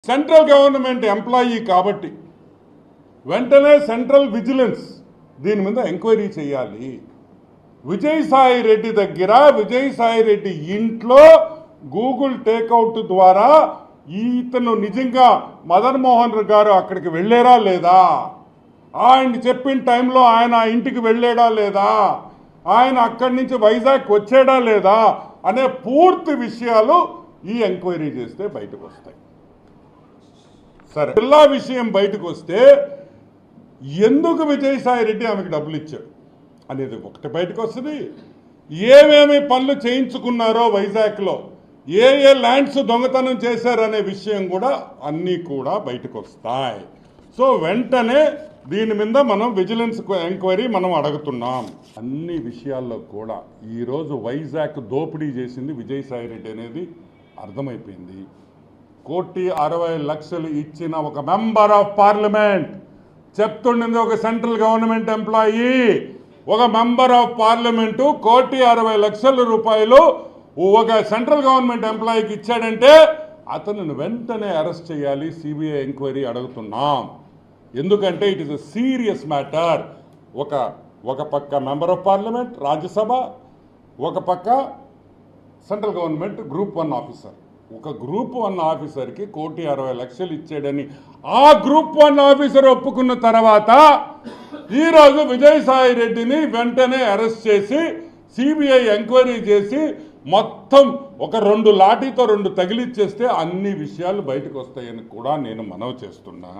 Central government employee కాబట్టి వెంటనే central vigilance దీని మీద ఎంక్వైరీ చేయాలి. విజయసాయి రెడ్డి దగ్గర, విజయసాయి రెడ్డి ఇంట్లో గూగుల్ టేక్అవుట్ ద్వారా ఇతను నిజంగా మదన్ మోహన్ గారు అక్కడికి వెళ్ళారా లేదా, ఆయన చెప్పిన టైంలో ఆయన ఇంటికి వెళ్ళాడా లేదా, ఆయన అక్కడి నుంచి వైజాగ్ వచ్చాడా లేదా అనే పూర్తి విషయాలు ఈ ఎంక్వైరీ చేస్తే బయటకు వస్తాయి. సరే, జిల్లా విషయం బయటకు వస్తే ఎందుకు విజయసాయి రెడ్డి ఆమెకు డబ్బులు ఇచ్చాడు అనేది ఒకటి బయటకు వస్తుంది. ఏమేమి పనులు చేయించుకున్నారో వైజాగ్లో, ఏ ఏ ల్యాండ్స్ దొంగతనం చేశారనే విషయం కూడా అన్నీ కూడా బయటకు వస్తాయి. సో వెంటనే దీని మీద మనం విజిలెన్స్ ఎంక్వైరీ మనం అడుగుతున్నాం. అన్ని విషయాల్లో కూడా ఈరోజు వైజాగ్ దోపిడీ చేసింది విజయసాయి రెడ్డి అనేది అర్థమైపోయింది. 1,60,00,000 ఇచ్చిన ఒక మెంబర్ ఆఫ్ పార్లమెంట్ చెప్తుండింది, ఒక సెంట్రల్ గవర్నమెంట్ ఎంప్లాయీ, ఒక మెంబర్ ఆఫ్ పార్లమెంటు 1,60,00,000 రూపాయలు ఒక సెంట్రల్ గవర్నమెంట్ ఎంప్లాయీకి ఇచ్చాడంటే అతను వెంటనే అరెస్ట్ చేయాలి. సిబిఐ ఎంక్వైరీ అడుగుతున్నాం. ఎందుకంటే it is a serious matter. ఒక పక్క మెంబర్ ఆఫ్ పార్లమెంట్ రాజ్యసభ, ఒక పక్క సెంట్రల్ గవర్నమెంట్ గ్రూప్ 1 ఆఫీసర్. ఒక గ్రూప్ 1 ఆఫీసర్కి 1,60,00,000 ఇచ్చాడని ఆ గ్రూప్ 1 ఆఫీసర్ ఒప్పుకున్న తర్వాత ఈరోజు విజయసాయి రెడ్డిని వెంటనే అరెస్ట్ చేసి సిబిఐ ఎంక్వైరీ చేసి మొత్తం ఒక 2 లాఠీతో 2 తగిలిచ్చేస్తే అన్ని విషయాలు బయటకు వస్తాయని కూడా నేను మనవి చేస్తున్నా.